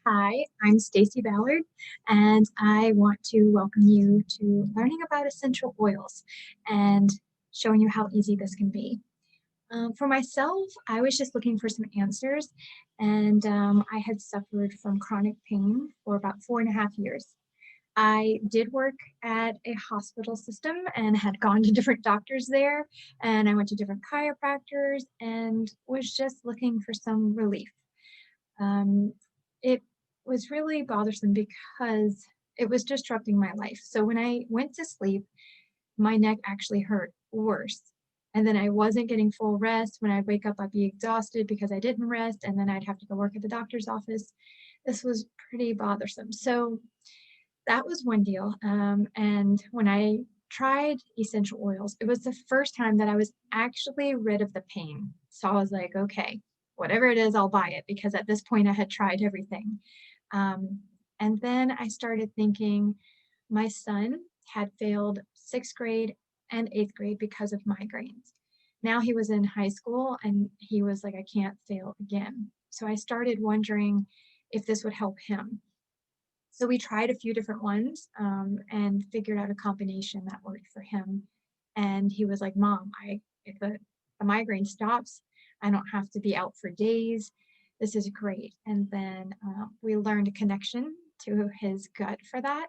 Hi, I'm Stacy Ballard, and I want to welcome you to learning about essential oils and showing you how easy this can be. For myself, I was just looking for some answers, and I had suffered from chronic pain for about 4.5 years. I did work at a hospital system and had gone to different doctors there, and I went to different chiropractors and was just looking for some relief. It was really bothersome because it was disrupting my life. So when I went to sleep, my neck actually hurt worse. And then I wasn't getting full rest. When I'd wake up, I'd be exhausted because I didn't rest, and then I'd have to go work at the doctor's office. This was pretty bothersome. So that was one deal. And when I tried essential oils, it was the first time that I was actually rid of the pain. So I was like, okay, whatever it is, I'll buy it because at this point I had tried everything. Um, and then I started thinking my son had failed sixth grade and eighth grade because of migraines. Now he was in high school and he was like, I can't fail again. So I started wondering if this would help him. So we tried a few different ones and figured out a combination that worked for him. And he was like, Mom, if the migraine stops, I don't have to be out for days. This is great. And then we learned a connection to his gut for that.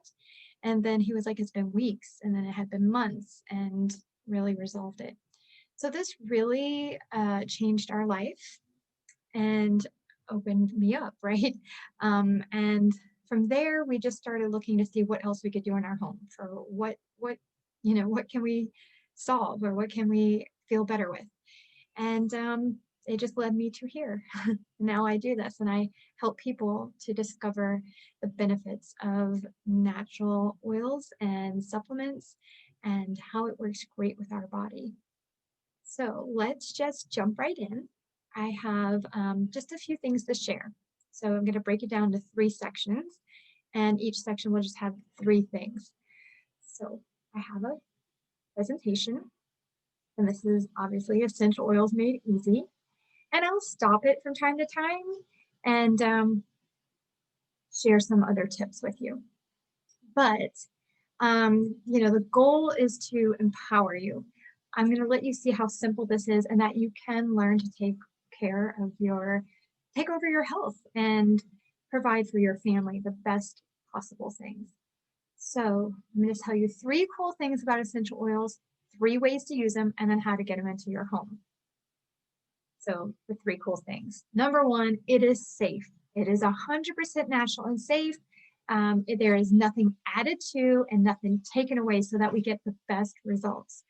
And then he was like, it's been weeks. And then it had been months and really resolved it. So this really changed our life and opened me up, right? And from there, we just started looking to see what else we could do in our home for what can we solve or what can we feel better with. And it just led me to here. Now I do this and I help people to discover the benefits of natural oils and supplements and how it works great with our body. So let's just jump right in. I have just a few things to share. So I'm going to break it down to three sections, and each section will just have three things. So I have a presentation, and this is obviously essential oils made easy. And I'll stop it from time to time and share some other tips with you. But the goal is to empower you. I'm going to let you see how simple this is and that you can learn to take over your health and provide for your family the best possible things. So I'm going to tell you three cool things about essential oils, three ways to use them, and then how to get them into your home. So the three cool things. Number one, it is safe. It is 100% natural and safe. There is nothing added to and nothing taken away so that we get the best results.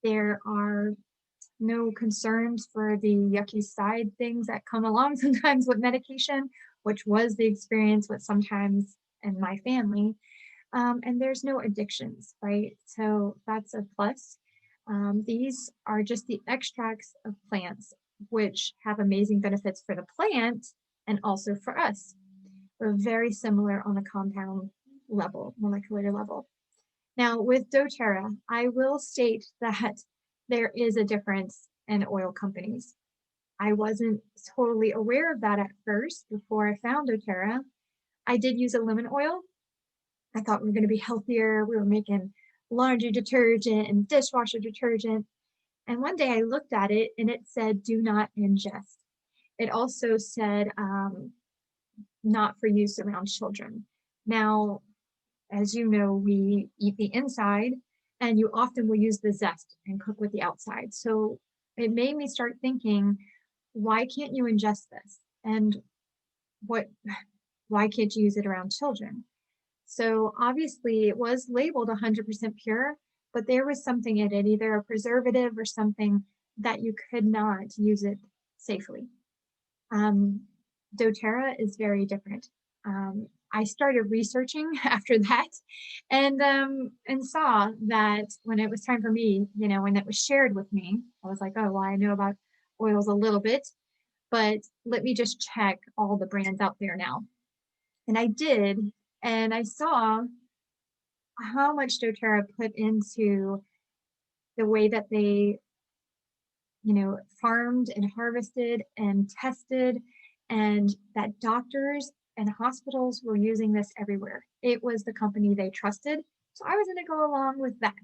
There are no concerns for the yucky side things that come along sometimes with medication, which was the experience with sometimes in my family. And there's no addictions, right? So that's a plus. These are just the extracts of plants, which have amazing benefits for the plant and also for us. We're very similar on a compound level, molecular level. Now, with doTERRA, I will state that there is a difference in oil companies. I wasn't totally aware of that at first before I found doTERRA. I did use a lemon oil. I thought we were going to be healthier. We were making laundry detergent and dishwasher detergent. And one day I looked at it and it said, do not ingest. It also said, not for use around children. Now, as you know, we eat the inside and you often will use the zest and cook with the outside. So it made me start thinking, why can't you ingest this? And what, why can't you use it around children? So obviously it was labeled 100% pure, but there was something in it, either a preservative or something that you could not use it safely. Um, doTERRA is very different. I started researching after that and saw that when it was time for me, when it was shared with me, I was like, oh, well, I know about oils a little bit, but let me just check all the brands out there now. And I did, and I saw how much doTERRA put into the way that they, farmed and harvested and tested, and that doctors and hospitals were using this everywhere. It was the company they trusted, so I was going to go along with that.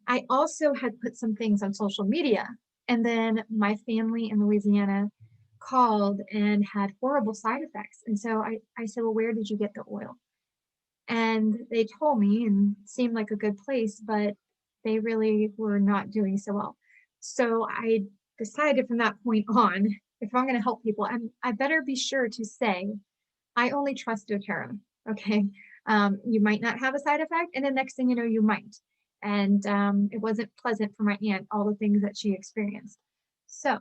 I also had put some things on social media, and then my family in Louisiana called and had horrible side effects. And so I said, well, where did you get the oil? And they told me and seemed like a good place, but they really were not doing so well. So I decided from that point on, if I'm going to help people, I better be sure to say, I only trust doTERRA. Okay. You might not have a side effect, and the next thing you know, you might. And it wasn't pleasant for my aunt, all the things that she experienced. So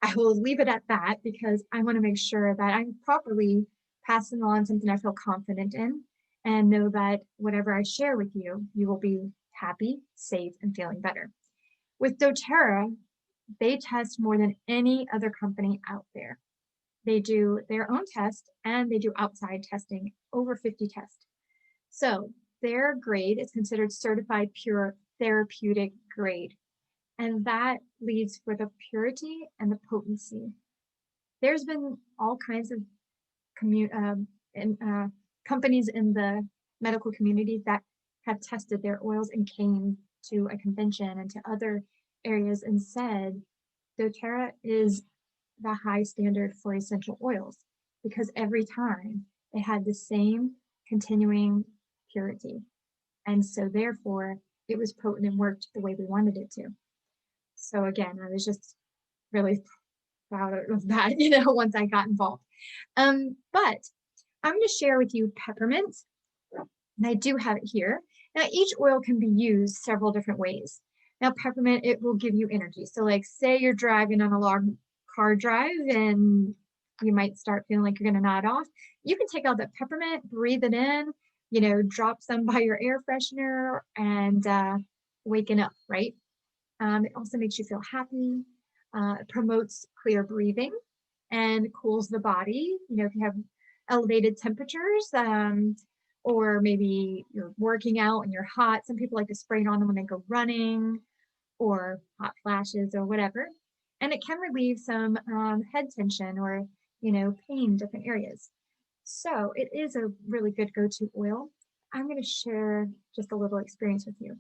I will leave it at that because I want to make sure that I'm properly passing on something I feel confident in and know that whatever I share with you, you will be happy, safe, and feeling better. With doTERRA, they test more than any other company out there. They do their own test and they do outside testing, over 50 tests. So their grade is considered certified pure therapeutic grade, and that leads for the purity and the potency. There's been all kinds of and, companies in the medical community that have tested their oils and came to a convention and to other areas and said doTERRA is the high standard for essential oils because every time it had the same continuing purity. And so therefore it was potent and worked the way we wanted it to. So again, I was just really proud of that, once I got involved. But I'm going to share with you peppermint, and I do have it here. Now, each oil can be used several different ways. Now, peppermint, it will give you energy. So like say you're driving on a long car drive and you might start feeling like you're going to nod off. You can take out that peppermint, breathe it in, drop some by your air freshener and waken up, right? It also makes you feel happy. It promotes clear breathing and cools the body. If you have elevated temperatures, or maybe you're working out and you're hot, some people like to spray it on them when they go running, or hot flashes or whatever. And it can relieve some head tension or pain in different areas. So it is a really good go-to oil. I'm going to share just a little experience with you.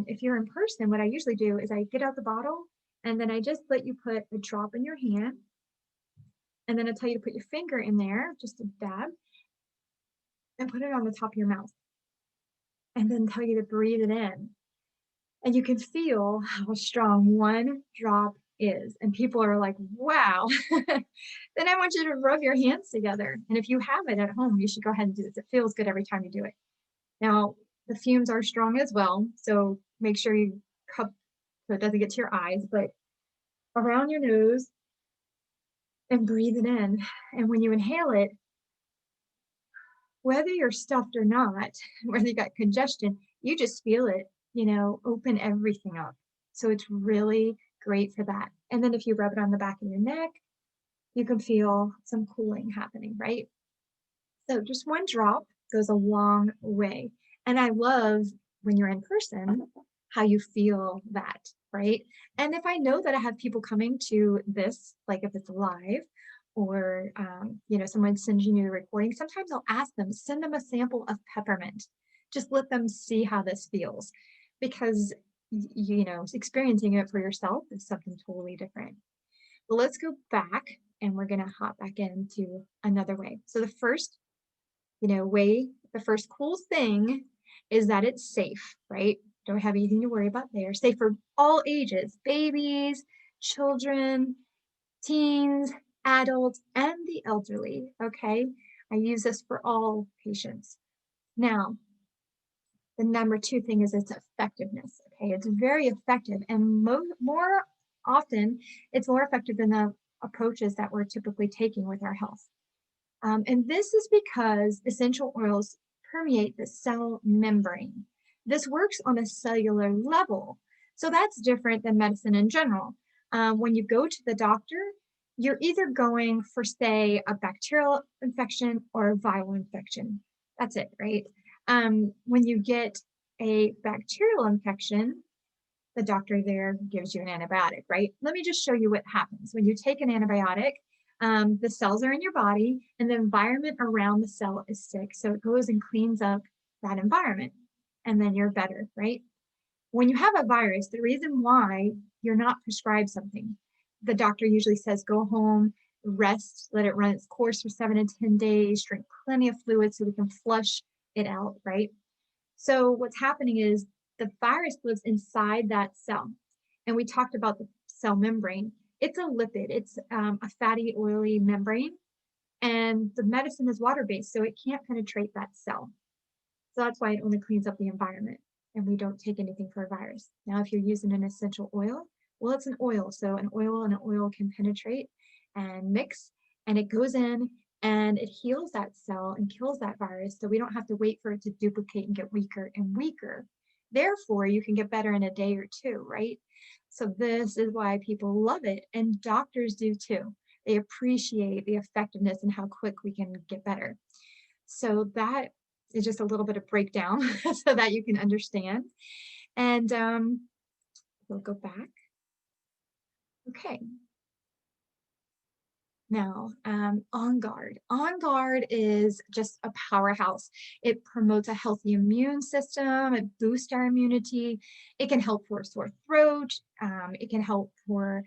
If you're in person, what I usually do is I get out the bottle and then I just let you put a drop in your hand. And then I tell you to put your finger in there, just a dab, and put it on the top of your mouth. And then tell you to breathe it in. And you can feel how strong one drop is. And people are like, wow. Then I want you to rub your hands together. And if you have it at home, you should go ahead and do this. It feels good every time you do it. Now, the fumes are strong as well. So make sure you cup so it doesn't get to your eyes, but around your nose and breathe it in. And when you inhale it, whether you're stuffed or not, whether you got congestion, you just feel it, open everything up. So it's really great for that. And then if you rub it on the back of your neck, you can feel some cooling happening, right? So just one drop goes a long way. And I love when you're in person, how you feel that, right? And if I know that I have people coming to this, like if it's live, or someone sending you the recording, sometimes I'll ask them, send them a sample of peppermint. Just let them see how this feels, because experiencing it for yourself is something totally different. But let's go back and we're going to hop back into another way. So the first the first cool thing is that it's safe, right? Don't have anything to worry about there. Safe for all ages, babies, children, teens, adults, and the elderly, okay? I use this for all patients. Now, the number two thing is its effectiveness, okay? It's very effective, and more often, it's more effective than the approaches that we're typically taking with our health. And this is because essential oils permeate the cell membrane. This works on a cellular level. So that's different than medicine in general. When you go to the doctor, you're either going for, say, a bacterial infection or a viral infection. That's it, right? When you get a bacterial infection, the doctor there gives you an antibiotic, right? Let me just show you what happens. When you take an antibiotic, The cells are in your body, and the environment around the cell is sick. So it goes and cleans up that environment, and then you're better, right? When you have a virus, the reason why you're not prescribed something, the doctor usually says go home, rest, let it run its course for 7 to 10 days, drink plenty of fluid so we can flush it out, right? So what's happening is the virus lives inside that cell. And we talked about the cell membrane. It's a lipid, it's a fatty, oily membrane. And the medicine is water based, so it can't penetrate that cell. So that's why it only cleans up the environment and we don't take anything for a virus. Now, if you're using an essential oil, well, it's an oil. So an oil can penetrate and mix and it goes in and it heals that cell and kills that virus. So we don't have to wait for it to duplicate and get weaker and weaker. Therefore, you can get better in a day or two, right? So this is why people love it. And doctors do too. They appreciate the effectiveness and how quick we can get better. So that is just a little bit of breakdown so that you can understand. And we'll go back. Okay. Now, On Guard. On Guard is just a powerhouse. It promotes a healthy immune system. It boosts our immunity. It can help for a sore throat. It can help for,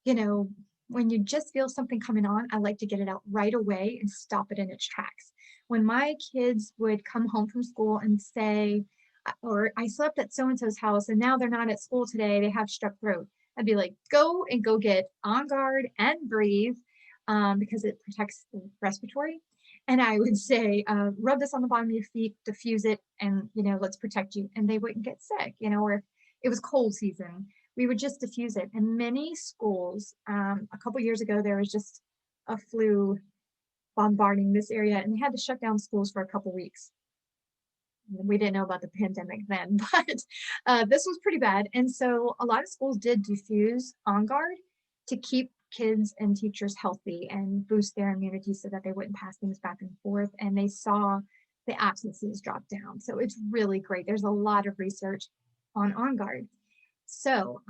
you know, when you just feel something coming on, I like to get it out right away and stop it in its tracks. When my kids would come home from school and say, or I slept at so-and-so's house and now they're not at school today, they have strep throat. I'd be like, go and go get On Guard and Breathe because it protects the respiratory. And I would say, rub this on the bottom of your feet, diffuse it, and let's protect you. And they wouldn't get sick, or if it was cold season, we would just diffuse it. And many schools, a couple years ago, there was just a flu bombarding this area, and they had to shut down schools for a couple weeks. We didn't know about the pandemic then, but this was pretty bad. And so a lot of schools did diffuse On Guard to keep kids and teachers healthy and boost their immunity so that they wouldn't pass things back and forth. And they saw the absences drop down. So it's really great. There's a lot of research on Guard. So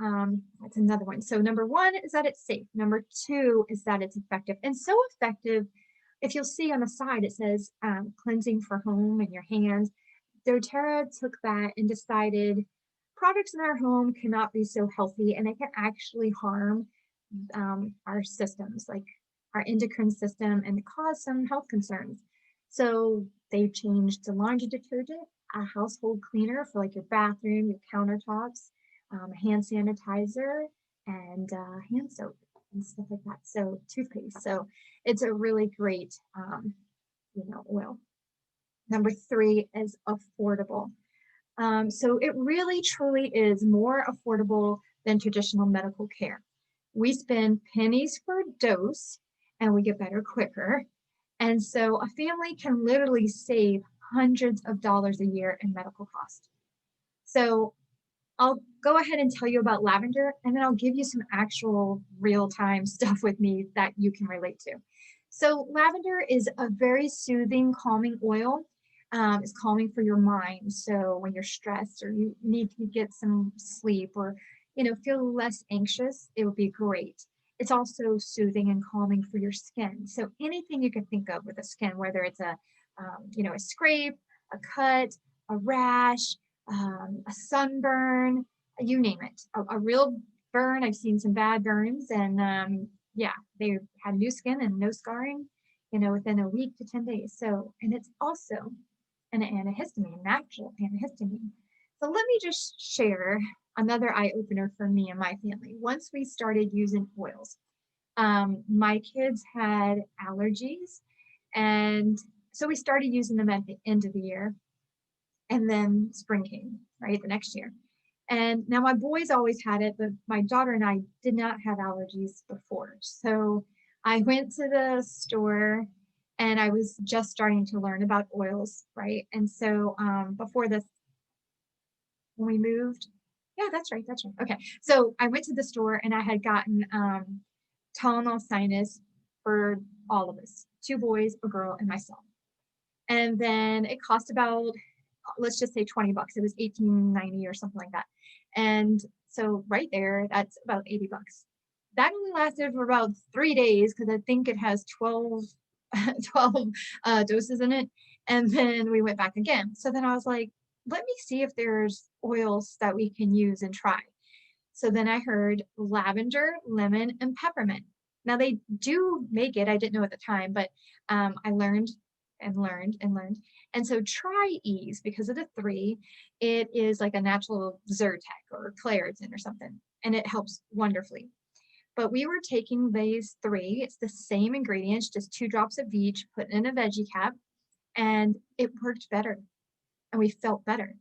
that's another one. So number one is that it's safe. Number two is that it's effective. And so effective, if you'll see on the side, it says cleansing for home and your hands. doTERRA took that and decided products in our home cannot be so healthy and they can actually harm our systems, like our endocrine system, and cause some health concerns. So they changed to laundry detergent, a household cleaner for like your bathroom, your countertops, hand sanitizer, and hand soap and stuff like that. So toothpaste. So it's a really great, oil. Number three is affordable. So it really truly is more affordable than traditional medical care. We spend pennies per dose and we get better quicker. And so a family can literally save hundreds of dollars a year in medical costs. So I'll go ahead and tell you about lavender, and then I'll give you some actual real-time stuff with me that you can relate to. So lavender is a very soothing, calming oil. It's calming for your mind. So when you're stressed or you need to get some sleep or feel less anxious, it would be great. It's also soothing and calming for your skin. So anything you can think of with the skin, whether it's a scrape, a cut, a rash, a sunburn, you name it, a real burn. I've seen some bad burns, and they had new skin and no scarring, within a week to 10 days. So, and it's also an antihistamine, natural antihistamine. So let me just share another eye opener for me and my family. Once we started using oils, my kids had allergies, and so we started using them at the end of the year, and then spring came, right, the next year. And now my boys always had it, but my daughter and I did not have allergies before. So I went to the store and I was just starting to learn about oils, right? And so before this, when we moved, yeah, that's right. Okay. So I went to the store and I had gotten Tylenol Sinus for all of us, 2 boys, a girl, and myself. And then it cost about, let's just say $20. It was $18.90 or something like that. And so right there, that's about $80. that only lasted for about 3 days because I think it has 12, 12 doses in it. And then we went back again. So then I was like, let me see if there's oils that we can use and try. So then I heard lavender, lemon, and peppermint. Now they do make it. I didn't know at the time, but I learned and learned and learned. And so try ease because of the three. It is like a natural Zyrtec or Claritin or something, and it helps wonderfully. But we were taking these three. It's the same ingredients, just 2 drops of each, put in a veggie cap, and it worked better, and we felt better.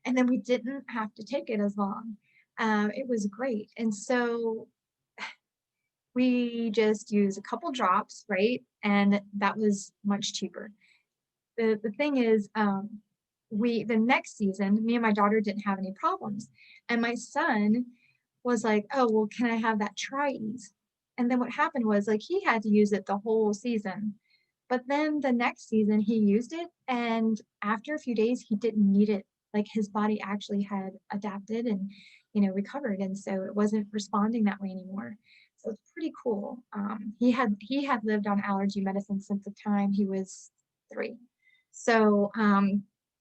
And then we didn't have to take it as long. It was great. And so we just use a couple drops, right? And that was much cheaper. The thing is, we the next season, me and my daughter didn't have any problems. And my son was like, "Oh, well, can I have that Tri-Ease?" And then what happened was like he had to use it the whole season. But then the next season he used it, and after a few days he didn't need it. Like his body actually had adapted and, recovered, and so it wasn't responding that way anymore. So it's pretty cool. He had lived on allergy medicine since the time he was 3. So,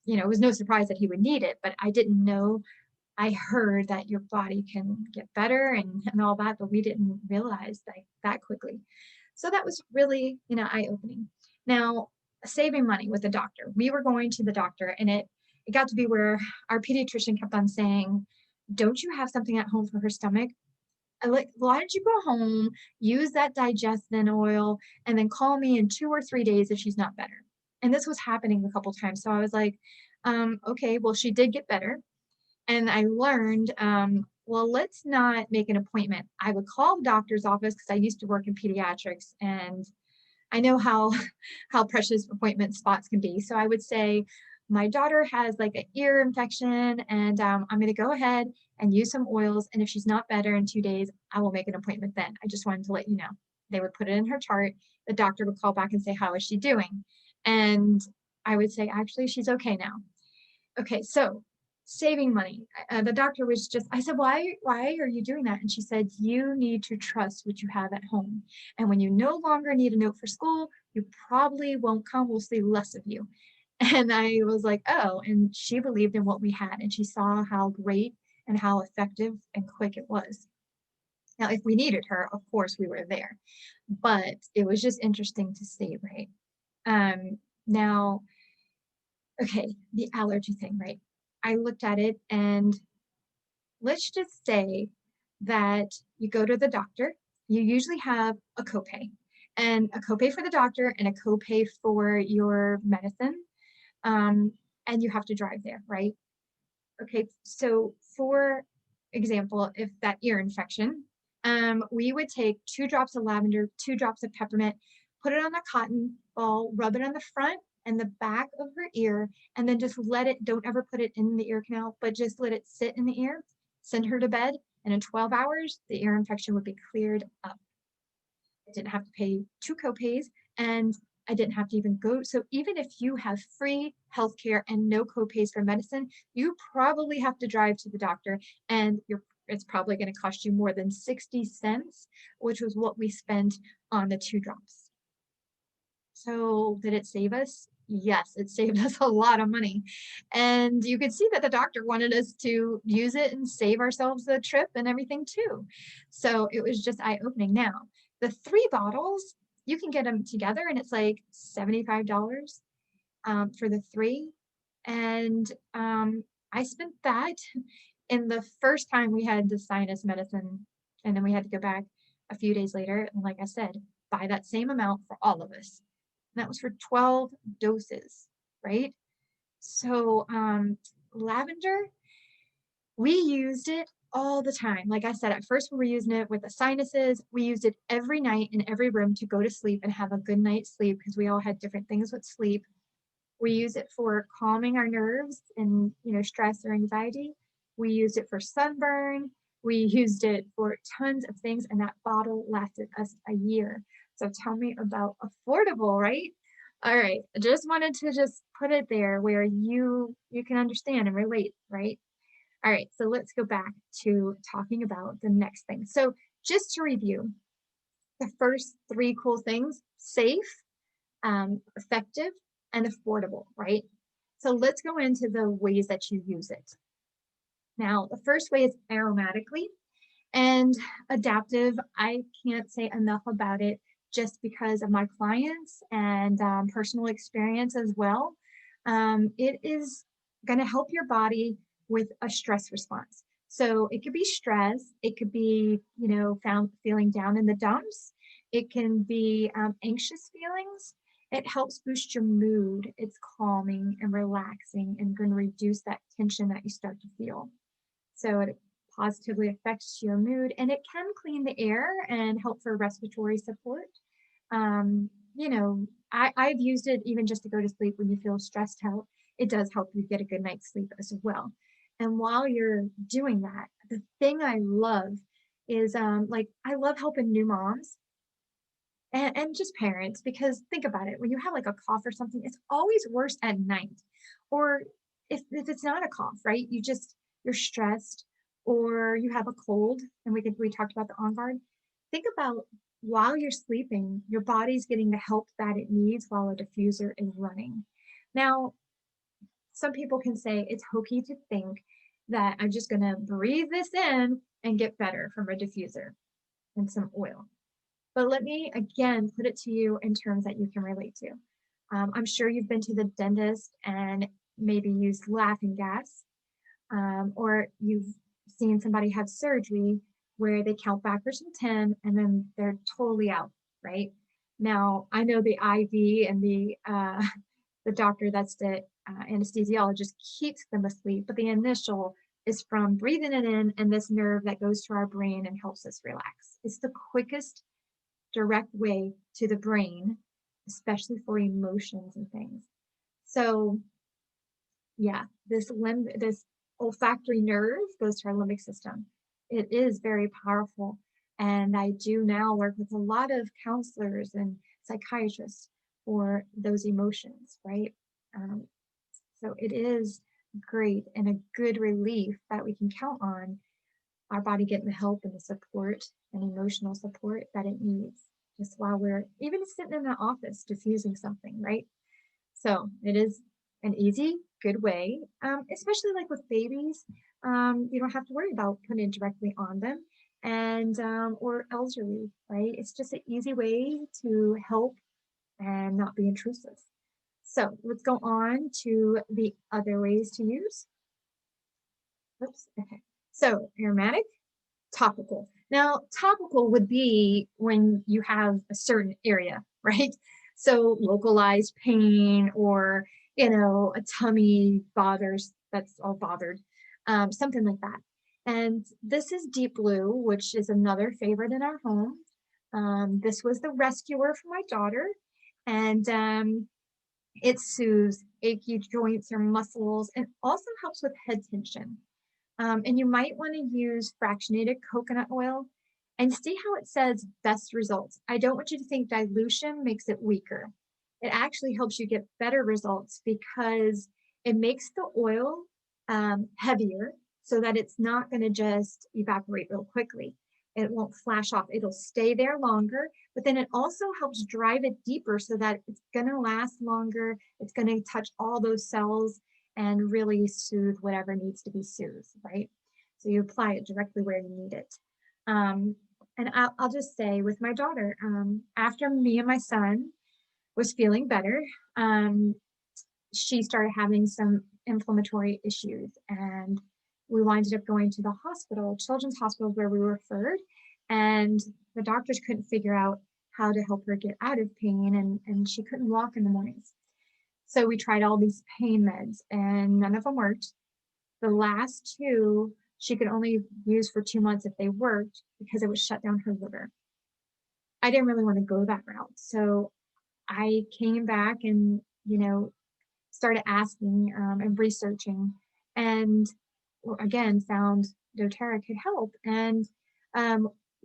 it was no surprise that he would need it, but I didn't know. I heard that your body can get better and all that, but we didn't realize that quickly. So that was really, eye-opening. Now, saving money with the doctor. We were going to the doctor and it got to be where our pediatrician kept on saying, "Don't you have something at home for her stomach? Like, why don't you go home, use that digestin oil, and then call me in 2 or 3 days if she's not better?" And this was happening a couple times. So I was like, okay, well, she did get better. And I learned, well, let's not make an appointment. I would call the doctor's office because I used to work in pediatrics and I know how how precious appointment spots can be. So I would say, my daughter has like an ear infection, and I'm going to go ahead and use some oils. And if she's not better in 2 days, I will make an appointment then. I just wanted to let you know. They would put it in her chart. The doctor would call back and say, "How is she doing?" And I would say, "Actually, she's okay now." Okay, so saving money. The doctor was just, I said, why are you doing that? And she said, "You need to trust what you have at home. And when you no longer need a note for school, you probably won't come. We'll see less of you." And I was like, oh, and she believed in what we had and she saw how great and how effective and quick it was. Now, if we needed her, of course we were there. But it was just interesting to see, right? Now, okay, the allergy thing, right? I looked at it and let's just say that you go to the doctor, you usually have a copay and a copay for the doctor and a copay for your medicine. Um, and you have to drive there, right? Okay, so for example, if that ear infection, we would take 2 drops of lavender, 2 drops of peppermint, put it on a cotton ball, rub it on the front and the back of her ear, and then just let it, don't ever put it in the ear canal, but just let it sit in the ear, send her to bed, and in 12 hours, the ear infection would be cleared up. I didn't have to pay 2 copays and I didn't have to even go. So even if you have free healthcare and no copays for medicine, you probably have to drive to the doctor and it's probably going to cost you more than 60 cents, which was what we spent on the 2 drops. So did it save us? Yes, it saved us a lot of money. And you could see that the doctor wanted us to use it and save ourselves the trip and everything too. So it was just eye-opening. Now, the 3 bottles, you can get them together and it's like $75 for the three. And I spent that in the first time we had the sinus medicine, and then we had to go back a few days later. And like I said, buy that same amount for all of us. And that was for 12 doses, right? So lavender, we used it all the time. Like I said, at first we were using it with the sinuses. We used it every night in every room to go to sleep and have a good night's sleep because we all had different things with sleep. We use it for calming our nerves and, stress or anxiety. We used it for sunburn. We used it for tons of things, and that bottle lasted us a year. So tell me about affordable, right? All right. I just wanted to just put it there where you can understand and relate, right? All right. So let's go back to talking about the next thing. So just to review, the first three cool things: safe, effective, and affordable, right? So let's go into the ways that you use it. Now, the first way is aromatically. And adaptive, I can't say enough about it just because of my clients and personal experience as well. It is going to help your body with a stress response. So it could be stress, it could be, found feeling down in the dumps, it can be anxious feelings. It helps boost your mood. It's calming and relaxing and going to reduce that tension that you start to feel. So it positively affects your mood, and it can clean the air and help for respiratory support. Um, I've used it even just to go to sleep when you feel stressed out. It does help you get a good night's sleep as well. And while you're doing that, the thing I love is like I love helping new moms and just parents, because think about it, when you have like a cough or something, it's always worse at night. Or if it's not a cough, right? You're stressed, or you have a cold, and we talked about the On Guard. Think about, while you're sleeping, your body's getting the help that it needs while a diffuser is running. Now, some people can say it's hokey to think that I'm just going to breathe this in and get better from a diffuser and some oil. But let me again put it to you in terms that you can relate to. I'm sure you've been to the dentist and maybe used laughing gas, or you've seen somebody have surgery where they count backwards from 10 and then they're totally out, right? Now, I know the IV and the doctor that's the anesthesiologist keeps them asleep, but the initial is from breathing it in and this nerve that goes to our brain and helps us relax. It's the quickest direct way to the brain, especially for emotions and things. So yeah, this olfactory nerve goes to our limbic system. It is very powerful. And I do now work with a lot of counselors and psychiatrists for those emotions, right? Um, so it is great and a good relief that we can count on our body getting the help and the support and emotional support that it needs, just while we're even sitting in the office diffusing something, right? So it is an easy, good way, especially like with babies. You don't have to worry about putting it directly on them, and or elderly, right? It's just an easy way to help and not be intrusive. So let's go on to the other ways to use. Oops. Okay. So aromatic, topical. Now, topical would be when you have a certain area, right? So localized pain, or, a tummy bothers, that's all bothered, something like that. And this is Deep Blue, which is another favorite in our home. This was the rescuer for my daughter, and it soothes achy joints or muscles and also helps with head tension. And you might want to use fractionated coconut oil and see how it says best results. I don't want you to think dilution makes it weaker. It actually helps you get better results because it makes the oil heavier so that it's not going to just evaporate real quickly. It won't flash off. It'll stay there longer, but then it also helps drive it deeper so that it's going to last longer. It's going to touch all those cells and really soothe whatever needs to be soothed, right? So you apply it directly where you need it. And I'll just say, with my daughter, after me and my son was feeling better, she started having some inflammatory issues, and we winded up going to the hospital, Children's Hospital, where we were referred, and the doctors couldn't figure out how to help her get out of pain, and she couldn't walk in the mornings. So we tried all these pain meds and none of them worked. The last two she could only use for 2 months if they worked, because it would shut down her liver. I didn't really want to go that route. So I came back and, started asking and researching, and again found doTERRA could help. And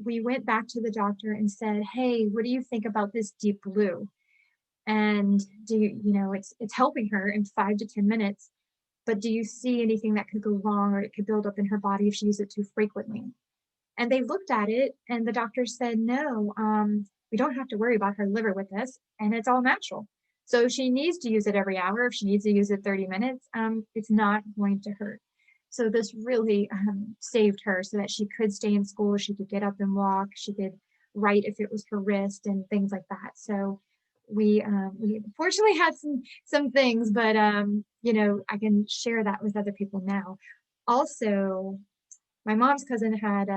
we went back to the doctor and said, hey, what do you think about this Deep Blue? And it's helping her in 5 to 10 minutes, but do you see anything that could go wrong or it could build up in her body if she uses it too frequently? And they looked at it and the doctor said, no, we don't have to worry about her liver with this, and it's all natural. So if she needs to use it every hour, if she needs to use it 30 minutes, it's not going to hurt. So this really saved her so that she could stay in school, she could get up and walk, she could write if it was her wrist and things like that. So we fortunately had some things, but you know, I can share that with other people now. Also, my mom's cousin had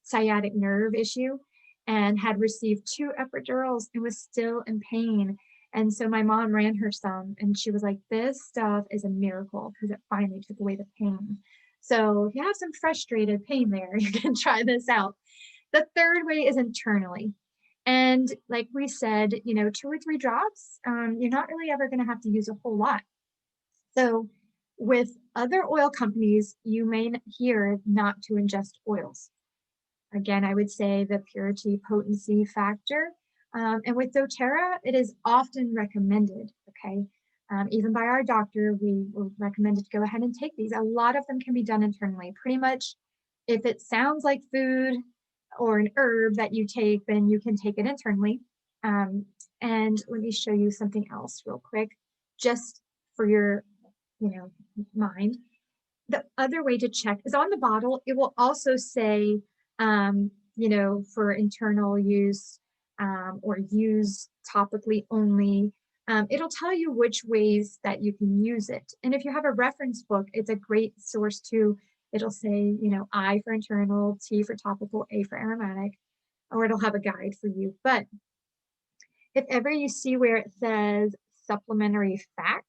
sciatic nerve issue and had received 2 epidurals and was still in pain. And so my mom ran her some and she was like, this stuff is a miracle because it finally took away the pain. So if you have some frustrated pain there, you can try this out. The third way is internally. And like we said, you know, 2 or 3 drops, you're not really ever going to have to use a whole lot. So with other oil companies, you may hear not to ingest oils. Again, I would say the purity potency factor. And with doTERRA, it is often recommended, okay? Even by our doctor, we will recommend to go ahead and take these. A lot of them can be done internally. Pretty much, if it sounds like food or an herb that you take, then you can take it internally. Um, and let me show you something else real quick, just for your, you know, mind. The other way to check is on the bottle. It will also say, you know, for internal use or use topically only. It'll tell you which ways that you can use it. And if you have a reference book, it's a great source too. It'll say, you know, I for internal, T for topical, A for aromatic, or it'll have a guide for you. But if ever you see where it says supplementary facts,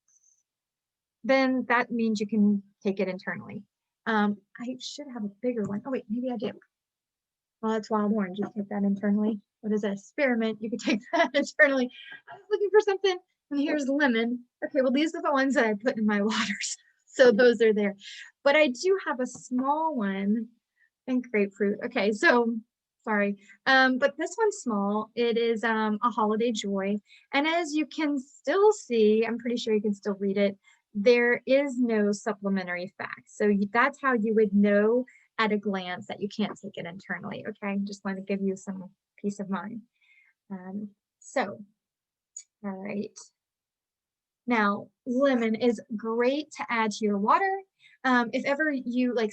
then that means you can take it internally. I should have a bigger one. Oh wait, maybe I do. Well, it's wild orange. You take that internally. What is it? Spearmint. You could take that internally. I was looking for something, and here's lemon. Okay, well, these are the ones that I put in my waters. So those are there. But I do have a small one and grapefruit. Okay, so sorry. But this one's small. It is a holiday joy. And as you can still see, I'm pretty sure you can still read it, there is no supplementary facts. So that's how you would know at a glance that you can't take it internally. Okay, just want to give you some peace of mind. So, all right. Now, lemon is great to add to your water. If ever you like,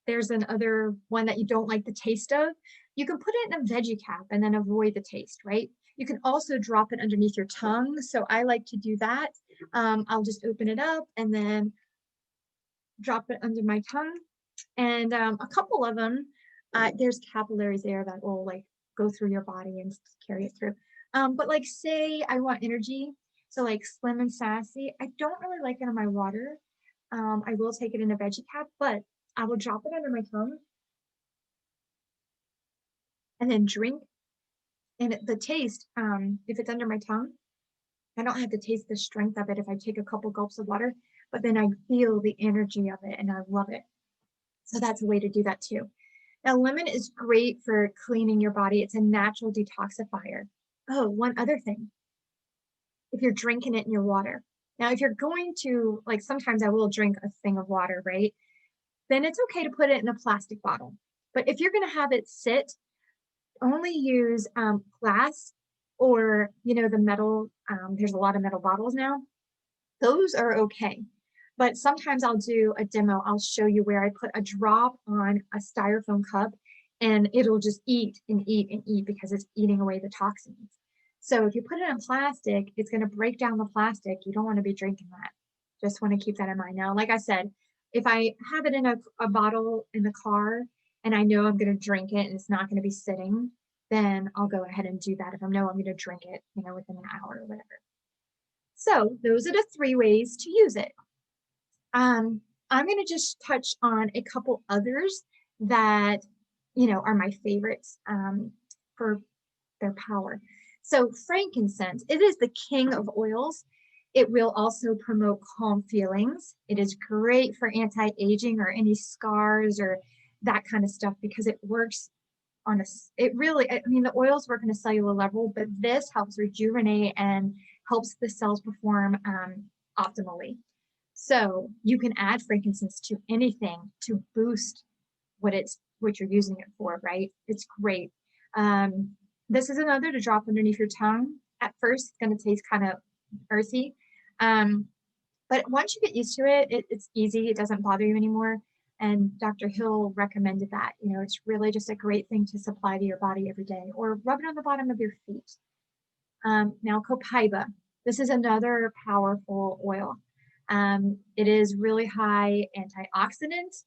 there's another one that you don't like the taste of, you can put it in a veggie cap and then avoid the taste, right? You can also drop it underneath your tongue. So I like to do that. I'll just open it up and then drop it under my tongue. And a couple of them, there's capillaries there that will like go through your body and carry it through. But like say I want energy, so like Slim and Sassy, I don't really like it in my water. I will take it in a veggie cap, but I will drop it under my tongue and then drink. And the taste, if it's under my tongue, I don't have to taste the strength of it if I take a couple gulps of water, but then I feel the energy of it and I love it. So that's a way to do that too. Now, lemon is great for cleaning your body. It's a natural detoxifier. Oh, one other thing, if you're drinking it in your water. Now, if you're going to, like sometimes I will drink a thing of water, right? Then it's okay to put it in a plastic bottle. But if you're going to have it sit, only use glass or, you know, the metal. There's a lot of metal bottles now. Those are okay. But sometimes I'll do a demo. I'll show you where I put a drop on a styrofoam cup and it'll just eat and eat and eat because it's eating away the toxins. So if you put it in plastic, it's going to break down the plastic. You don't want to be drinking that. Just want to keep that in mind. Now, like I said, if I have it in a bottle in the car and I know I'm going to drink it and it's not going to be sitting, then I'll go ahead and do that if I know I'm going to drink it, you know, within an hour or whatever. So those are the 3 ways to use it. I'm going to just touch on a couple others that, you know, are my favorites for their power. So frankincense, it is the king of oils. It will also promote calm feelings. It is great for anti-aging or any scars or that kind of stuff because it works on it really, I mean, the oils work on a cellular level, but this helps rejuvenate and helps the cells perform optimally. So you can add frankincense to anything to boost what it's what you're using it for, right? It's great. Um, this is another to drop underneath your tongue. At first, it's going to taste kind of earthy. Um, but once you get used to it, it's easy. It doesn't bother you anymore. And Dr. Hill recommended that. You know, it's really just a great thing to supply to your body every day, or rub it on the bottom of your feet. Now, copaiba. This is another powerful oil. It is really high antioxidant.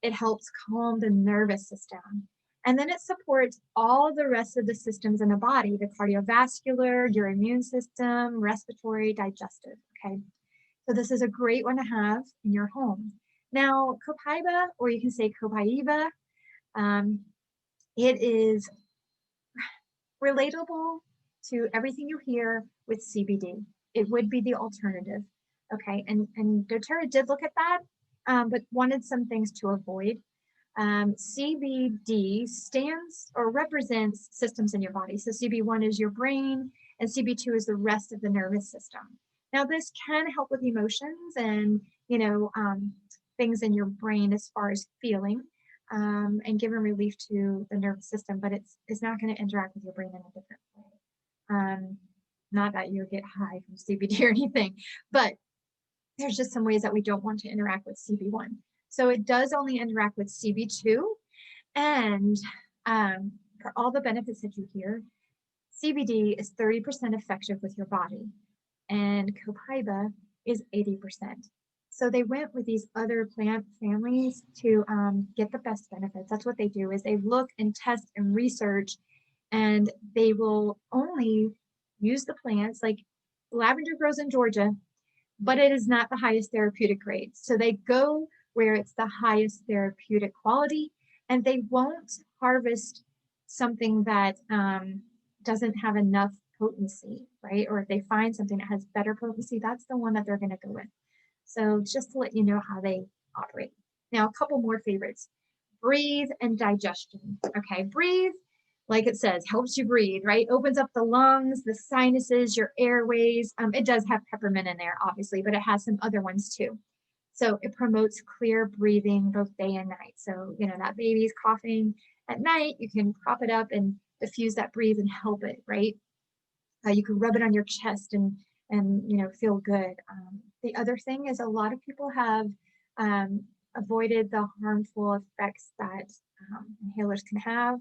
It helps calm the nervous system. And then it supports all the rest of the systems in the body, the cardiovascular, your immune system, respiratory, digestive. Okay. So this is a great one to have in your home. Now, copaiba, or you can say copaiba, um, it is relatable to everything you hear with CBD. It would be the alternative. Okay, and doTERRA did look at that, but wanted some things to avoid. CBD stands or represents systems in your body. So CB1 is your brain, and CB2 is the rest of the nervous system. Now, this can help with emotions and things in your brain as far as feeling, and giving relief to the nervous system, but it's not going to interact with your brain in a different way. Not that you get high from CBD or anything, but there's just some ways that we don't want to interact with CB1. So it does only interact with CB2. And for all the benefits that you hear, CBD is 30% effective with your body, and copaiba is 80%. So they went with these other plant families to get the best benefits. That's what they do, is they look and test and research, and they will only use the plants. Like lavender grows in Georgia, but it is not the highest therapeutic grade. So they go where it's the highest therapeutic quality, and they won't harvest something that doesn't have enough potency, right? Or if they find something that has better potency, that's the one that they're going to go with. So just to let you know how they operate. Now, a couple more favorites. Breathe and digestion. Okay, breathe, like it says, helps you breathe, right? Opens up the lungs, the sinuses, your airways. It does have peppermint in there, obviously, but it has some other ones too. So it promotes clear breathing both day and night. So, that baby's coughing at night, you can prop it up and diffuse that breathe and help it, right? You can rub it on your chest and feel good. The other thing is a lot of people have avoided the harmful effects that inhalers can have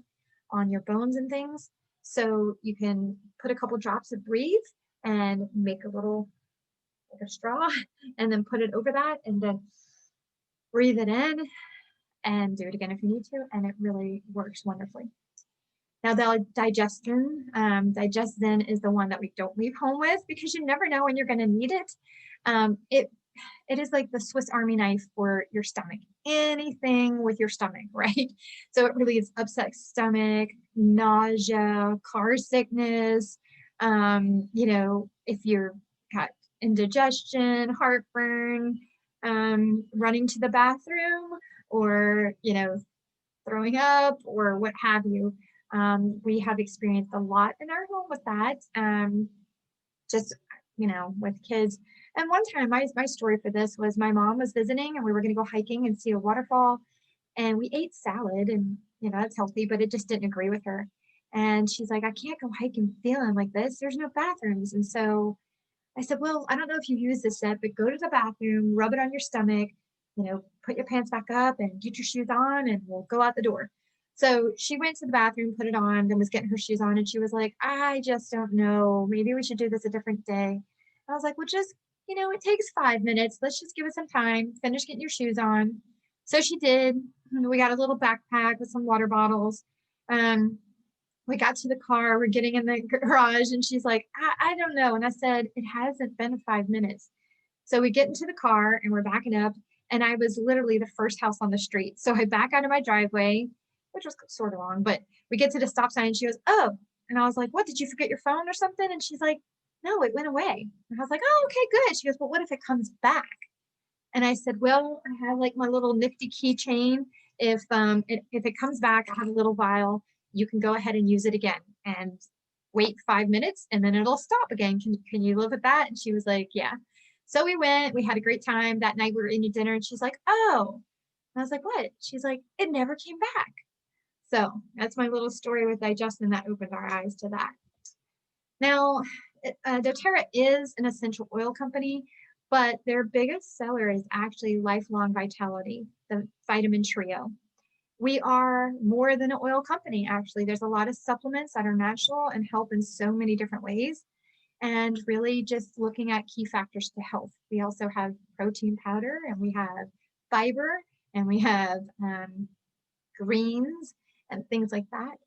on your bones and things. So you can put a couple drops of breathe and make a little, like a straw, and then put it over that, and then breathe it in and do it again if you need to, and it really works wonderfully. Now, the digestion, Digestin is the one that we don't leave home with, because you never know when you're going to need it. It is like the Swiss Army knife for your stomach. Anything with your stomach, right? So it relieves upset stomach, nausea, car sickness. If you're got indigestion, heartburn, running to the bathroom, or throwing up, or what have you. We have experienced a lot in our home with that. Just with kids. And one time, my story for this was, my mom was visiting, and we were going to go hiking and see a waterfall, and we ate salad, and it's healthy, but it just didn't agree with her. And she's like, I can't go hiking feeling like this. There's no bathrooms. And so I said, well, I don't know if you use this yet, but go to the bathroom, rub it on your stomach, put your pants back up and get your shoes on, and we'll go out the door. So she went to the bathroom, put it on, and was getting her shoes on. And she was like, I just don't know. Maybe we should do this a different day. I was like, well, just, it takes 5 minutes. Let's just give it some time. Finish getting your shoes on. So she did. We got a little backpack with some water bottles. We got to the car. We're getting in the garage, and she's like, I don't know. And I said, it hasn't been 5 minutes. So we get into the car, and we're backing up. And I was literally the first house on the street. So I back out of my driveway, which was sort of long, but we get to the stop sign, and she goes, oh. And I was like, what, did you forget your phone or something? And she's like, no, it went away. And I was like, oh, okay, good. She goes, well, what if it comes back? And I said, well, I have like my little nifty keychain. If it comes back, I have a little vial. You can go ahead and use it again and wait 5 minutes, and then it'll stop again. Can you live with that? And she was like, yeah. So we went, we had a great time. That night we were eating dinner, and she's like, oh. And I was like, what? She's like, it never came back. So that's my little story with digestion that opened our eyes to that. Now, doTERRA is an essential oil company, but their biggest seller is actually Lifelong Vitality, the vitamin trio. We are more than an oil company, actually. There's a lot of supplements that are natural and help in so many different ways. And really just looking at key factors to health. We also have protein powder, and we have fiber, and we have greens and things like that.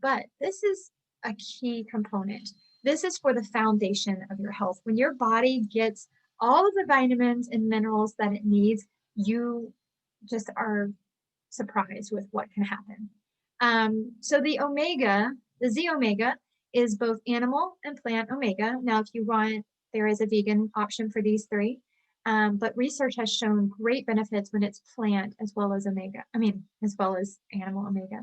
But this is a key component. This is for the foundation of your health. When your body gets all of the vitamins and minerals that it needs, you just are surprised with what can happen. So the Z omega is both animal and plant omega. Now, if you want, there is a vegan option for these three. But research has shown great benefits when it's plant as well as as well as animal omega.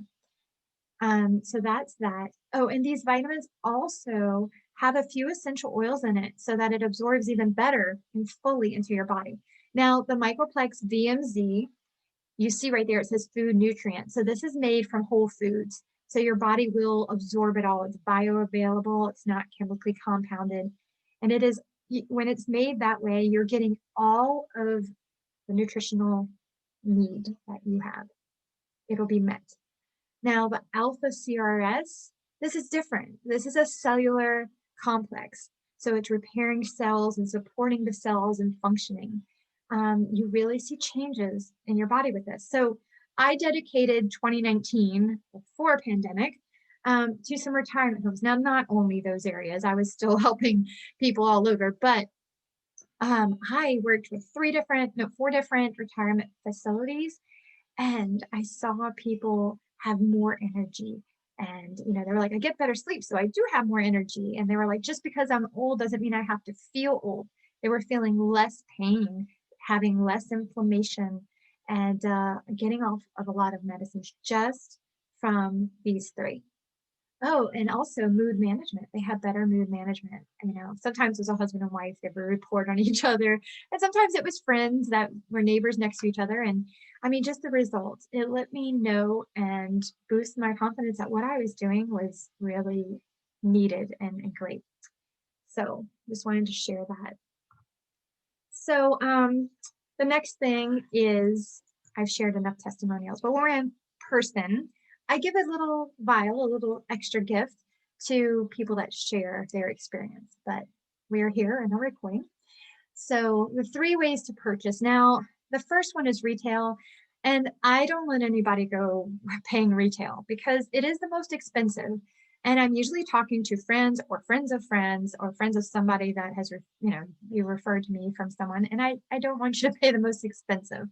So that's that. Oh, and these vitamins also have a few essential oils in it so that it absorbs even better and fully into your body. Now, the Microplex VMZ, you see right there, it says food nutrients. So this is made from whole foods. So your body will absorb it all. It's bioavailable. It's not chemically compounded. And it is, when it's made that way, you're getting all of the nutritional need that you have. It'll be met. Now, the alpha CRS, this is different. This is a cellular complex. So it's repairing cells and supporting the cells and functioning. You really see changes in your body with this. So I dedicated 2019 before pandemic to some retirement homes. Now, not only those areas, I was still helping people all over, but I worked with four different retirement facilities, and I saw people have more energy. And, they were like, I get better sleep, so I do have more energy. And they were like, just because I'm old doesn't mean I have to feel old. They were feeling less pain, having less inflammation, and getting off of a lot of medicines just from these three. Oh, and also mood management. They have better mood management. Sometimes as a husband and wife, they would report on each other. And sometimes it was friends that were neighbors next to each other. And just the results. It let me know and boost my confidence that what I was doing was really needed and great. So just wanted to share that. So the next thing is, I've shared enough testimonials, but when we're in person, I give a little vial, a little extra gift to people that share their experience. But we're here in a recording. So the 3 ways to purchase. Now, the first one is retail. And I don't let anybody go paying retail because it is the most expensive. And I'm usually talking to friends or friends of friends or friends of somebody that has, you referred to me from someone. And I don't want you to pay the most expensive.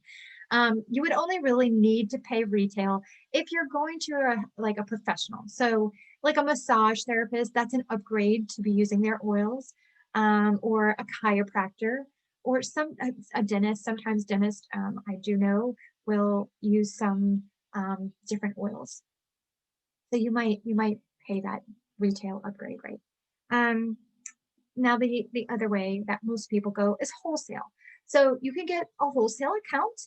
You would only really need to pay retail if you're going to a professional. So like a massage therapist, that's an upgrade to be using their oils, or a chiropractor, or a dentist. Sometimes dentists, I do know, will use some different oils. So you might pay that retail upgrade rate. Now the other way that most people go is wholesale. So you can get a wholesale account,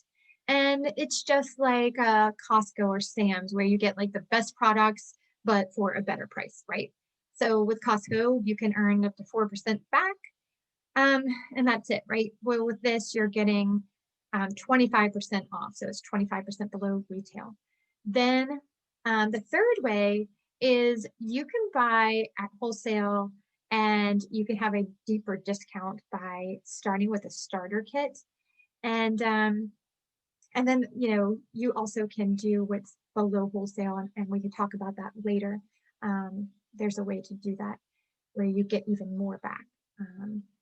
and it's just like a Costco or Sam's where you get like the best products, but for a better price, right? So with Costco, you can earn up to 4% back. And that's it, right? Well, with this, you're getting 25% off. So it's 25% below retail. Then the third way is you can buy at wholesale and you can have a deeper discount by starting with a starter kit. And then, you also can do what's below wholesale, and we can talk about that later. There's a way to do that where you get even more back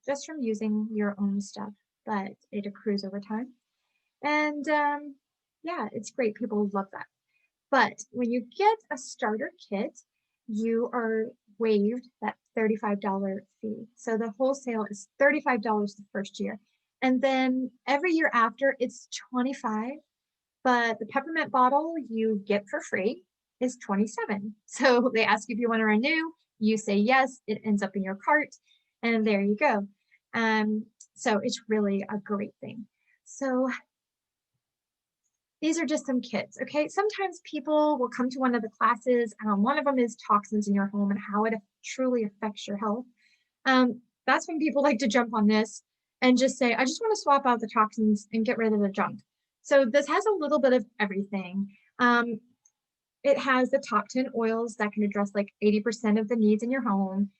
just from using your own stuff, but it accrues over time. And yeah, it's great. People love that. But when you get a starter kit, you are waived that $35 fee. So the wholesale is $35 the first year. And then every year after, it's $25. But the peppermint bottle you get for free is $27. So they ask you if you want to renew. You say yes. It ends up in your cart. And there you go. So it's really a great thing. So these are just some kits, okay? Sometimes people will come to one of the classes, one of them is toxins in your home and how it truly affects your health. That's when people like to jump on this and just say, I just want to swap out the toxins and get rid of the junk. So this has a little bit of everything. Um, it has the top 10 oils that can address like 80% of the needs in your home.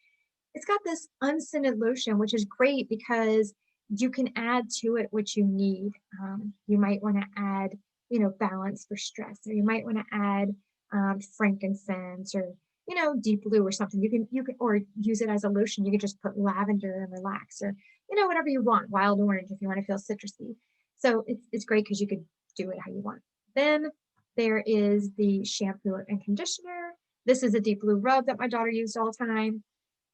It's got this unscented lotion, which is great because you can add to it what you need. You might want to add, balance for stress, or you might want to add frankincense, or deep blue or something. You can or use it as a lotion. You can just put lavender and relax, or whatever you want. Wild orange if you want to feel citrusy. So it's great because you could do it how you want. Then there is the shampoo and conditioner. This is a deep blue rub that my daughter used all the time.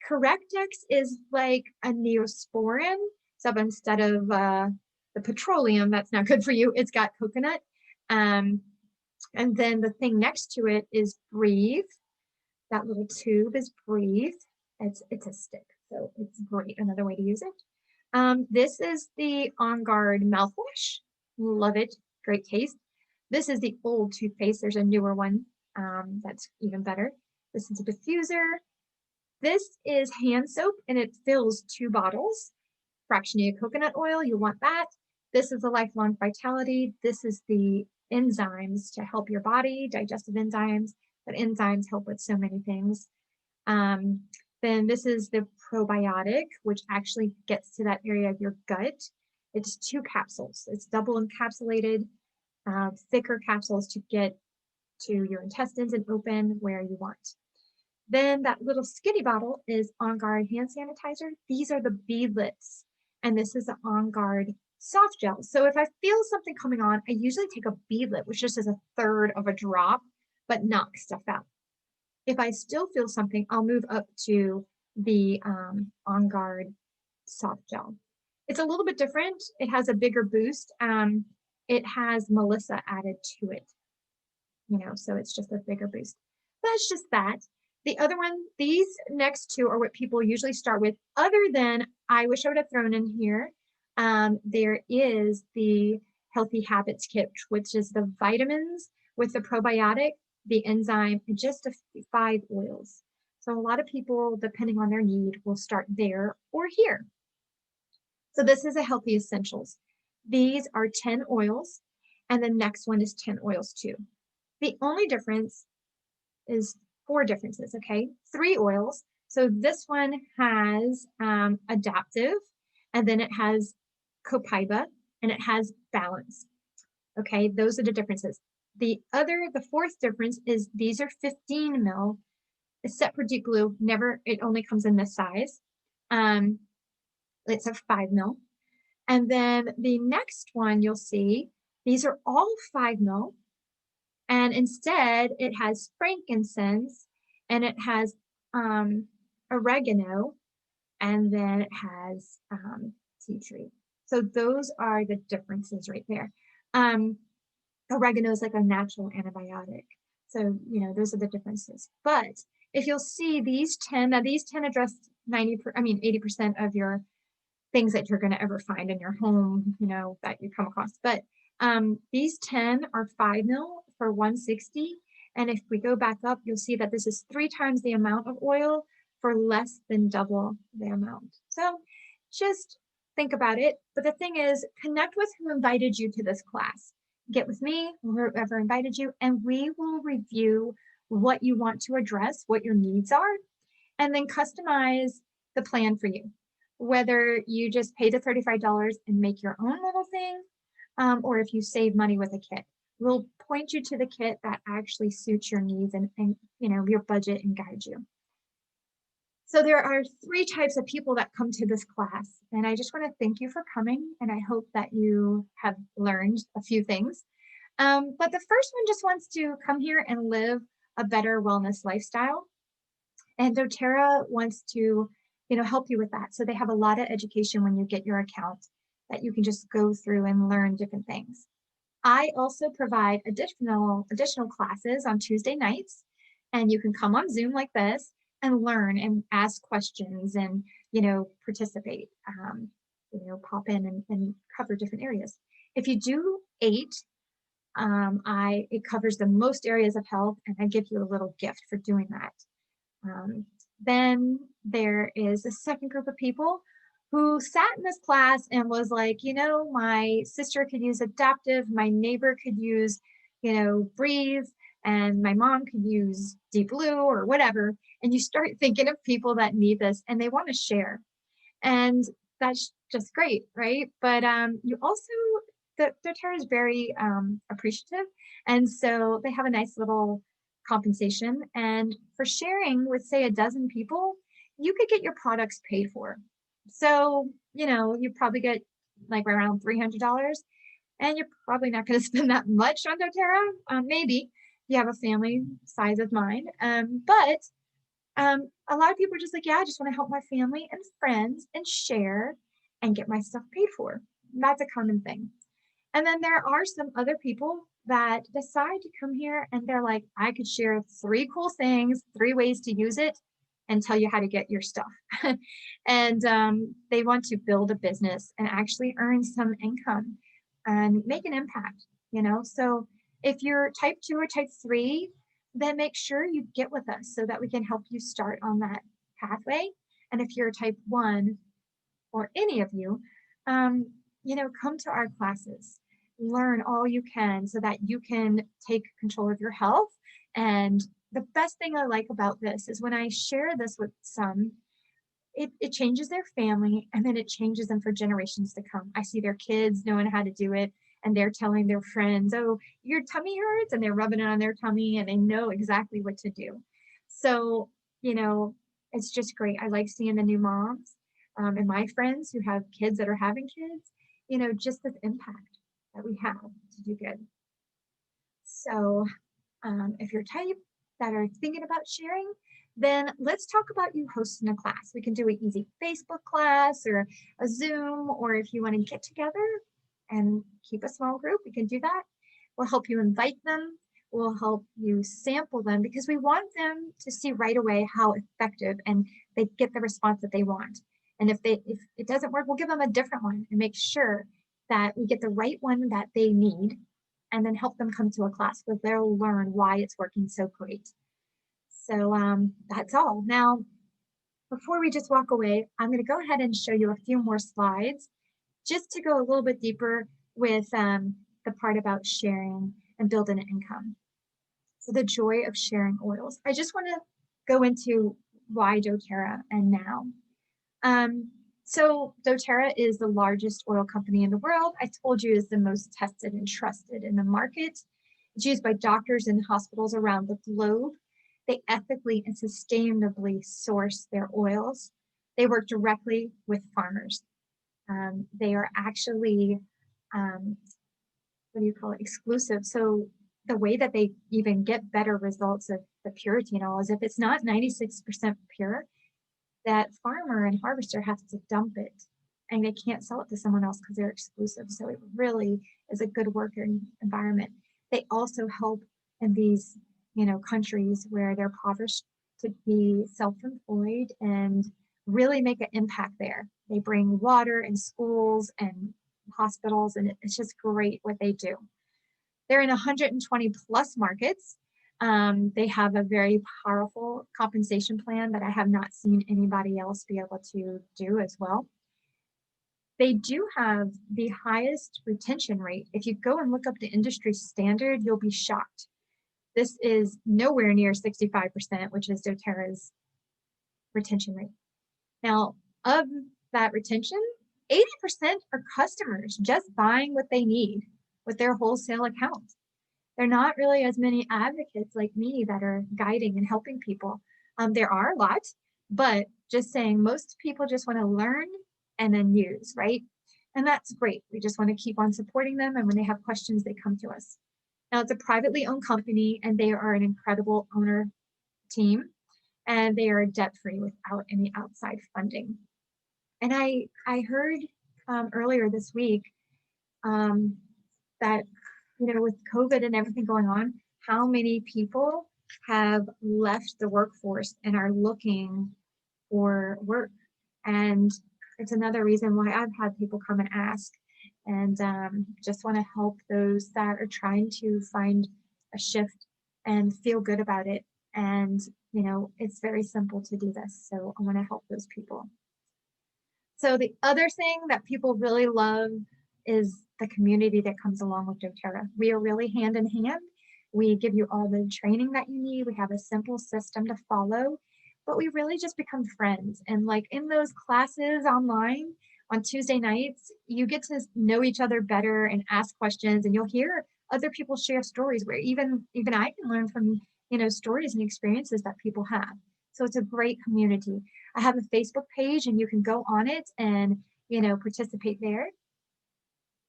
Correctex is like a Neosporin, so instead of the petroleum that's not good for you, it's got coconut. Um, and then the thing next to it is Breathe. That little tube is Breathe. It's a stick, so it's great. Another way to use it. This is the On Guard mouthwash. Love it. Great taste. This is the old toothpaste. There's a newer one that's even better. This is a diffuser. This is hand soap and it fills 2 bottles. Fractionated coconut oil, you want that. This is the Lifelong Vitality. This is the enzymes to help your body, digestive enzymes, but enzymes help with so many things. Then this is the probiotic, which actually gets to that area of your gut. It's 2 capsules. It's double encapsulated, thicker capsules to get to your intestines and open where you want. Then that little skinny bottle is On Guard hand sanitizer. These are the beadlets, and this is the On Guard soft gel. So if I feel something coming on, I usually take a beadlet, which just is a third of a drop, but knocks stuff out. If I still feel something, I'll move up to the On Guard soft gel. It's a little bit different. It has a bigger boost. It has Melissa added to it, so it's just a bigger boost. That's just that. The other one, these next 2 are what people usually start with, other than I wish I would have thrown in here. There is the Healthy Habits Kit, which is the vitamins with the probiotic, the enzyme, and just 5 oils. So a lot of people, depending on their need, will start there or here. So this is a Healthy Essentials. These are 10 oils, and the next one is 10 oils too. The only difference is 4 differences, okay? 3 oils. So this one has adaptive, and then it has copaiba, and it has balance. Okay, those are the differences. The 4th difference is these are 15 ml. Except for Deep Blue, it only comes in this size. It's a 5 ml. And then the next one you'll see, these are all 5 ml. And instead, it has frankincense, and it has oregano, and then it has tea tree. So those are the differences right there. Oregano is like a natural antibiotic. So, those are the differences. But if you'll see these 10 address 80% of your things that you're going to ever find in your home, that you come across. But these 10 are 5 ml for 160. And if we go back up, you'll see that this is 3 times the amount of oil for less than double the amount. So just think about it. But the thing is, connect with who invited you to this class. Get with me, whoever invited you, and we will review what you want to address, what your needs are, and then customize the plan for you. Whether you just pay the $35 and make your own little thing, or if you save money with a kit. We'll point you to the kit that actually suits your needs and your budget and guide you. So there are 3 types of people that come to this class, and I just want to thank you for coming, and I hope that you have learned a few things. But the first one just wants to come here and live a better wellness lifestyle. And doTERRA wants to, help you with that. So they have a lot of education when you get your account that you can just go through and learn different things. I also provide additional classes on Tuesday nights, and you can come on Zoom like this and learn and ask questions and, participate, pop in and cover different areas. If you do 8, It covers the most areas of health, and I give you a little gift for doing that. Then there is a second group of people who sat in this class and was like, my sister could use adaptive, my neighbor could use, breathe, and my mom could use deep blue or whatever. And you start thinking of people that need this and they want to share. And that's just great, right? But you also, the doTERRA is very appreciative. And so they have a nice little compensation. And for sharing with, say, a dozen people, you could get your products paid for. So, you probably get like around $300, and you're probably not going to spend that much on doTERRA. Maybe you have a family size of mine. But a lot of people are just like, yeah, I just want to help my family and friends and share and get my stuff paid for. That's a common thing. And then there are some other people that decide to come here and they're like, I could share 3 cool things, 3 ways to use it, and tell you how to get your stuff. And they want to build a business and actually earn some income and make an impact. So if you're type 2 or type 3, then make sure you get with us so that we can help you start on that pathway. And if you're type 1, or any of you, come to our classes, learn all you can so that you can take control of your health. And the best thing I like about this is when I share this with some, it changes their family and then it changes them for generations to come. I see their kids knowing how to do it and they're telling their friends, oh, your tummy hurts, and they're rubbing it on their tummy and they know exactly what to do. So, it's just great. I like seeing the new moms and my friends who have kids that are having kids, just this impact that we have to do good. So, if you're type that are thinking about sharing, then let's talk about you hosting a class. We can do an easy Facebook class or a Zoom, or if you want to get together and keep a small group, we can do that. We'll help you invite them. We'll help you sample them because we want them to see right away how effective and they get the response that they want. And if it doesn't work, we'll give them a different one and make sure that we get the right one that they need, and then help them come to a class where they'll learn why it's working so great. So that's all. Now, before we just walk away, I'm going to go ahead and show you a few more slides just to go a little bit deeper with the part about sharing and building an income. So the joy of sharing oils. I just want to go into why doTERRA and now. So doTERRA is the largest oil company in the world. I told you is the most tested and trusted in the market. It's used by doctors and hospitals around the globe. They ethically and sustainably source their oils. They work directly with farmers. They are actually, exclusive. So the way that they even get better results of the purity and all is if it's not 96% pure, that farmer and harvester has to dump it and they can't sell it to someone else because they're exclusive. So it really is a good working environment. They also help in these, countries where they're impoverished to be self-employed and really make an impact there. They bring water in schools and hospitals, and it's just great what they do. They're in 120 plus markets. They have a very powerful compensation plan that I have not seen anybody else be able to do as well. They do have the highest retention rate. If you go and look up the industry standard, you'll be shocked. This is nowhere near 65%, which is doTERRA's retention rate. Now, of that retention, 80% are customers just buying what they need with their wholesale account. There are not really as many advocates like me that are guiding and helping people. There are a lot, but just saying most people just want to learn and then use, right? And that's great. We just want to keep on supporting them. And when they have questions, they come to us. Now, it's a privately owned company, and they are an incredible owner team, and they are debt-free without any outside funding. And I heard earlier this week that, with COVID and everything going on, how many people have left the workforce and are looking for work. And it's another reason why I've had people come and ask. and just want to help those that are trying to find a shift and feel good about it. And, it's very simple to do this. So I want to help those people. So the other thing that people really love is the community that comes along with doTERRA. We are really hand in hand. We give you all the training that you need. We have a simple system to follow, but we really just become friends. And like in those classes online on Tuesday nights, you get to know each other better and ask questions, and you'll hear other people share stories where even I can learn from, stories and experiences that people have. So it's a great community. I have a Facebook page and you can go on it and, participate there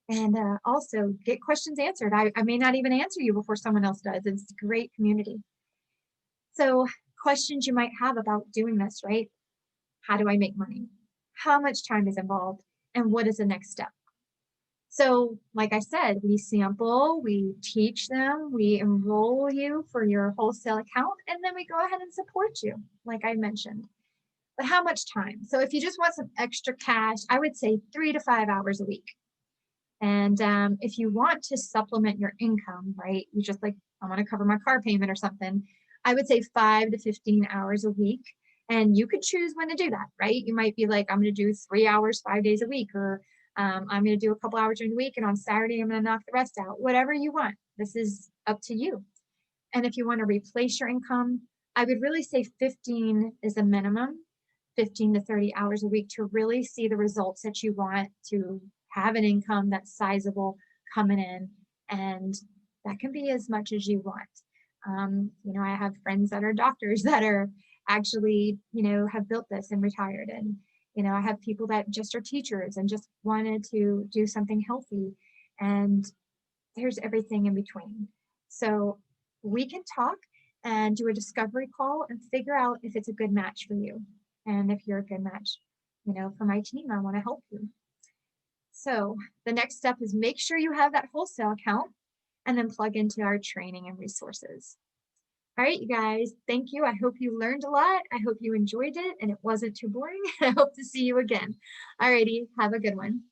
and also get questions answered. I may not even answer you before someone else does. It's a great community. So, questions you might have about doing this, right? How do I make money? How much time is involved? And what is the next step? So, like I said, we sample, we teach them, we enroll you for your wholesale account, and then we go ahead and support you, like I mentioned. But how much time? So, if you just want some extra cash, I would say 3 to 5 hours a week. And if you want to supplement your income, right, you just like, I want to cover my car payment or something, I would say 5 to 15 hours a week. And you could choose when to do that, right? You might be like, I'm going to do 3 hours, 5 days a week, or I'm going to do a couple hours during the week, and on Saturday, I'm going to knock the rest out. Whatever you want. This is up to you. And if you want to replace your income, I would really say 15 is a minimum, 15 to 30 hours a week to really see the results that you want, to have an income that's sizable coming in. And that can be as much as you want. I have friends that are doctors that are actually, have built this and retired. And, I have people that just are teachers and just wanted to do something healthy. And there's everything in between. So we can talk and do a discovery call and figure out if it's a good match for you. And if you're a good match, for my team, I want to help you. So the next step is make sure you have that wholesale account and then plug into our training and resources. All right, you guys, thank you. I hope you learned a lot. I hope you enjoyed it and it wasn't too boring. I hope to see you again. All righty, have a good one.